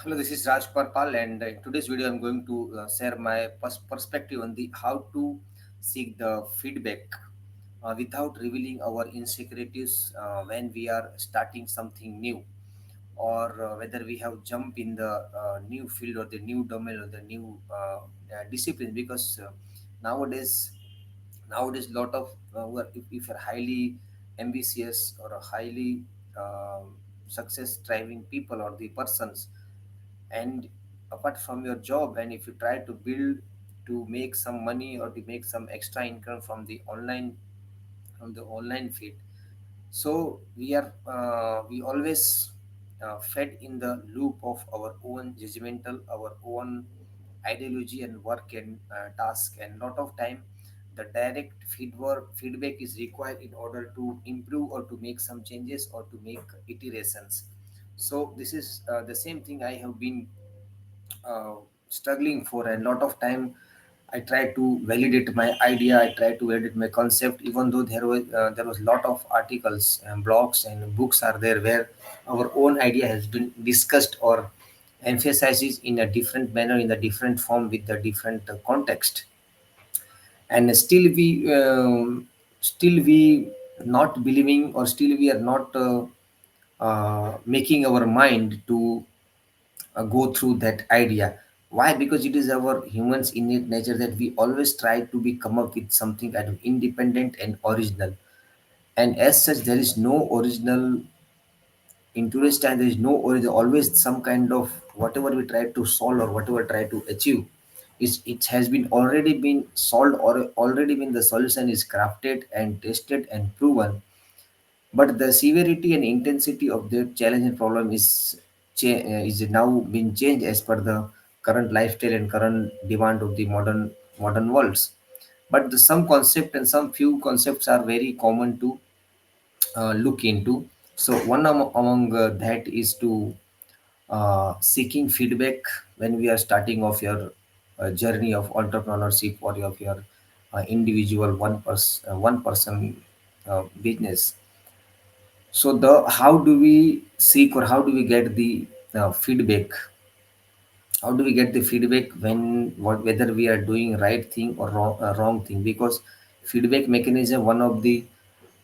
Hello, this is Raj Parpal, and in today's video, I'm going to share my perspective on the how to seek the feedback without revealing our insecurities when we are starting something new, or whether we have jumped in the new field or the new domain or the new discipline. Because nowadays, lot of if you're highly ambitious or a highly success driving people or the persons, and apart from your job, and if you try to build to make some money or to make some extra income from the online feed, so we always fed in the loop of our own judgmental, our own ideology and work and task, and lot of time the direct feedback is required in order to improve or to make some changes or to make iterations. So this is the same thing I have been uh, struggling for a lot of time. I try to validate my idea, I try to edit my concept, even though there was lot of articles and blogs and books are there where our own idea has been discussed or emphasizes in a different manner, in a different form, with the different context. And still we not believing, or still we are not making our mind to go through that idea. Why? Because it is our humans innate nature that we always try to be come up with something kind of independent and original. And as such, there is no original in today's time. There is no origin. Always some kind of whatever we try to solve or whatever try to achieve, it has been already been solved, or already been the solution is crafted and tested and proven. But the severity and intensity of the challenge and problem is now being changed as per the current lifestyle and current demand of the modern worlds. But some concept and some few concepts are very common to look into. So one among that is to seeking feedback when we are starting off your journey of entrepreneurship or of your individual one person business. So the how do we seek, or how do we get the feedback? How do we get the feedback when whether we are doing right thing or wrong thing? Because feedback mechanism, one of the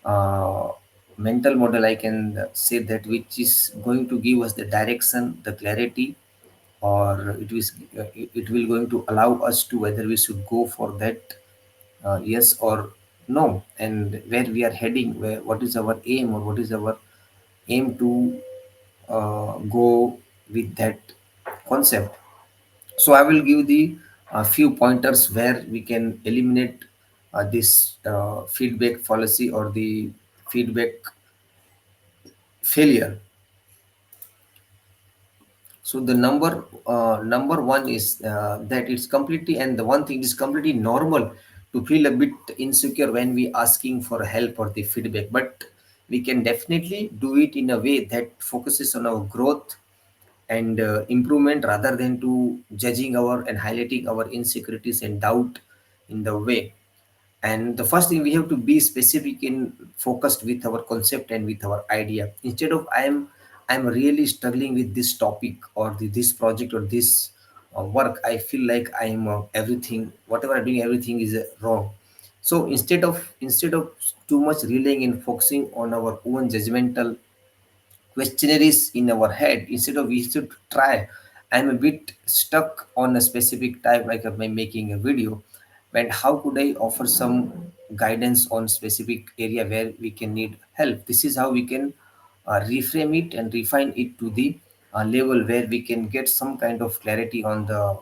uh, mental model I can say that, which is going to give us the direction, the clarity, or it will going to allow us to whether we should go for that yes or no, and where we are heading, where what is our aim, or what is our aim to go with that concept. So I will give the few pointers where we can eliminate this feedback fallacy or the feedback failure. So the number one is that it's completely, and the one thing is completely normal to feel a bit insecure when we asking for help or the feedback, but we can definitely do it in a way that focuses on our growth and improvement, rather than to judging our and highlighting our insecurities and doubt in the way. And the first thing, we have to be specific in focused with our concept and with our idea. Instead of I'm really struggling with this topic or this project or this work, I feel like I'm everything, whatever I'm doing, everything is wrong. So instead of too much relying and focusing on our own judgmental questionnaires in our head, instead of we should try, I'm a bit stuck on a specific type, like of making a video, and how could I offer some guidance on specific area where we can need help. This is how we can reframe it and refine it to the level where we can get some kind of clarity on the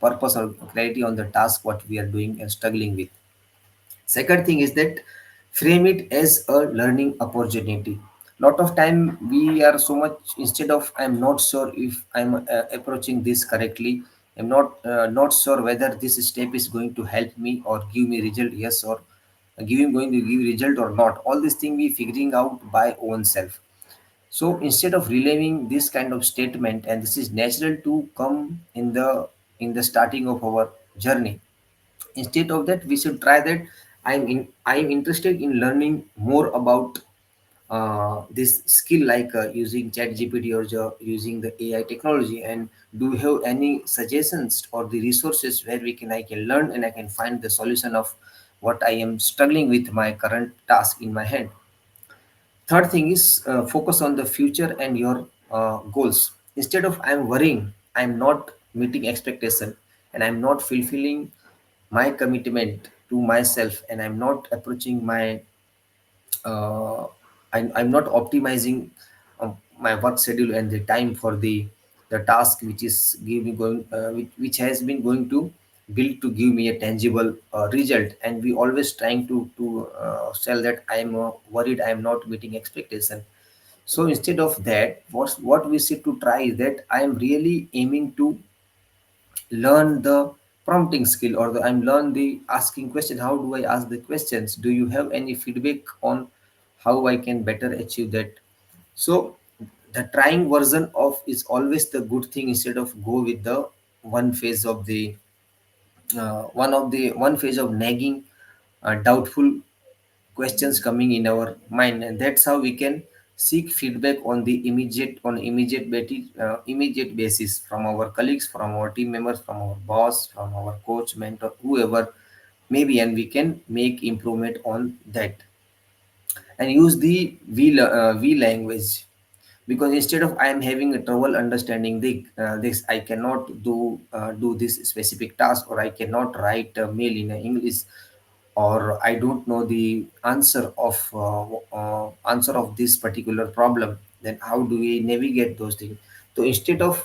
purpose or clarity on the task what we are doing and struggling with. Second thing is that frame it as a learning opportunity. Lot of time we are so much, instead of I'm not sure if I'm approaching this correctly, I'm not sure whether this step is going to help me or give me result, yes, or going to give result or not. All these things we figuring out by own self. So instead of reliving this kind of statement, and this is natural to come in the starting of our journey, instead of that we should try that I'm interested in learning more about this skill like using chat gpt or using the AI technology? And do you have any suggestions or the resources where I can learn and I can find the solution of what I am struggling with my current task in my hand? Third thing is focus on the future and your goals. Instead of I'm worrying, I'm not meeting expectation, and I'm not fulfilling my commitment to myself, and I'm not approaching my uh, I'm not optimizing my work schedule and the time for the task which is giving going which has been going to build to give me a tangible result. And we always trying to sell that I am worried I am not meeting expectation. So instead of that, what we should to try is that I am really aiming to learn the prompting skill, or I'm learn the asking question. How do I ask the questions? Do you have any feedback on how I can better achieve that? So the trying version of is always the good thing, instead of go with the one phase of the one phase of nagging doubtful questions coming in our mind. And that's how we can seek feedback on the immediate basis from our colleagues, from our team members, from our boss, from our coach, mentor, whoever maybe, and we can make improvement on that. And use the v language, because instead of I am having a trouble understanding this, I cannot do this specific task, or I cannot write a mail in English, or I don't know the answer of this particular problem, then how do we navigate those things? So instead of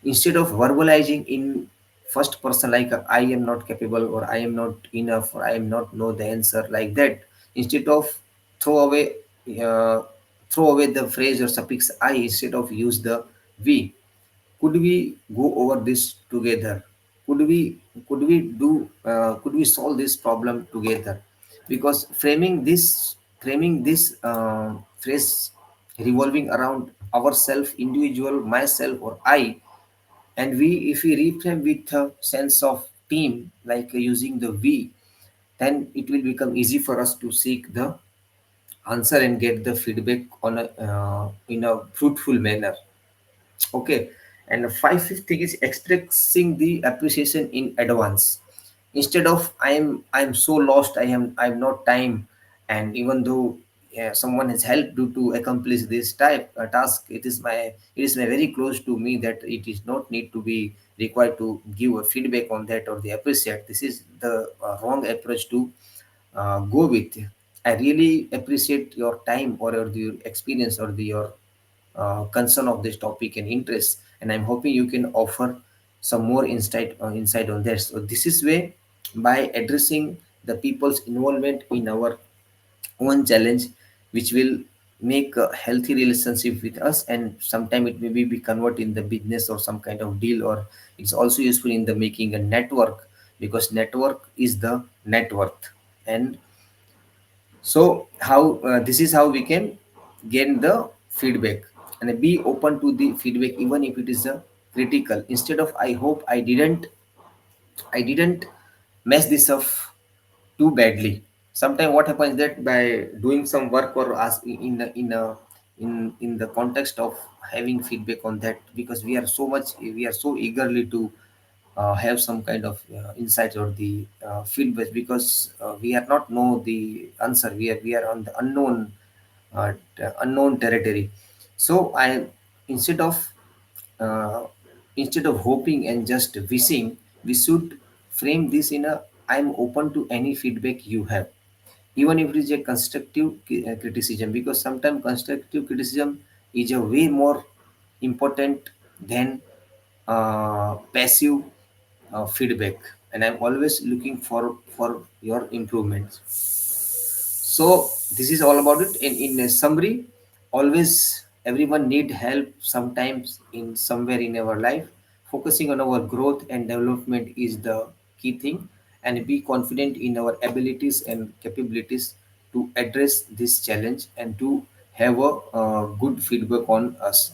verbalizing in first person like I am not capable, or I am not enough, or I am not know the answer like that, instead of throw away uh, throw away the phrase or suffix I, instead of use the we. Could we go over this together? Could we solve this problem together? Because framing this phrase revolving around ourself, individual, myself, or I, and we if we reframe with a sense of team, like using the we, then it will become easy for us to seek the answer and get the feedback on a in a fruitful manner. Okay. And the fifth thing is expressing the appreciation in advance. Instead of I'm so lost, I'm not time, and even though someone has helped you to accomplish this type task, it is my very close to me that it is not need to be required to give a feedback on that or the appreciate. This is the wrong approach to go with. I really appreciate your time, or your experience, or your concern of this topic and interest, and I'm hoping you can offer some more insight on this. So this is way, by addressing the people's involvement in our own challenge, which will make a healthy relationship with us, and sometime it maybe be convert in the business or some kind of deal, or it's also useful in the making a network, because network is the net worth. And so how this is how we can gain the feedback, and be open to the feedback even if it is a critical. Instead of I didn't mess this up too badly. Sometimes what happens is that by doing some work, or ask in the context of having feedback on that, because we are so eagerly to have some kind of insight or the feedback, because we are not know the answer. We are on the unknown territory. So instead of uh, instead of hoping and just wishing, we should frame this in a I'm open to any feedback you have, even if it is a constructive criticism, because sometimes constructive criticism is a way more important than passive feedback. And I'm always looking for your improvements. So this is all about it. In a summary, always everyone need help sometimes in somewhere in our life. Focusing on our growth and development is the key thing, and be confident in our abilities and capabilities to address this challenge and to have a good feedback on us.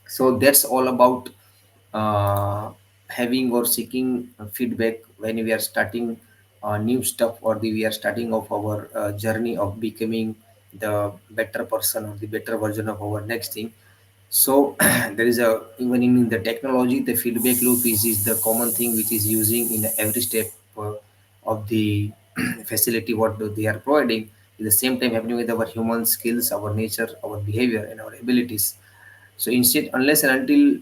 So that's all about uh, having or seeking feedback when we are starting new stuff, or we are starting off our journey of becoming the better person or the better version of our next thing. So there is a, even in the technology, the feedback loop is the common thing which is using in every step of the facility what they are providing. At the same time happening with our human skills, our nature, our behavior, and our abilities. So instead, unless and until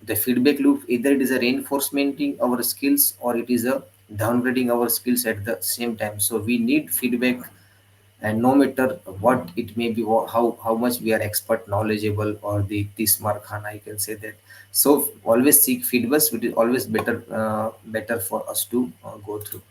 the feedback loop, either it is a reinforcing our skills or it is a downgrading our skills at the same time. So we need feedback, and no matter what it may be, how much we are expert, knowledgeable, or the smart khana, I can say that. So always seek feedbacks, which is always better for us to go through.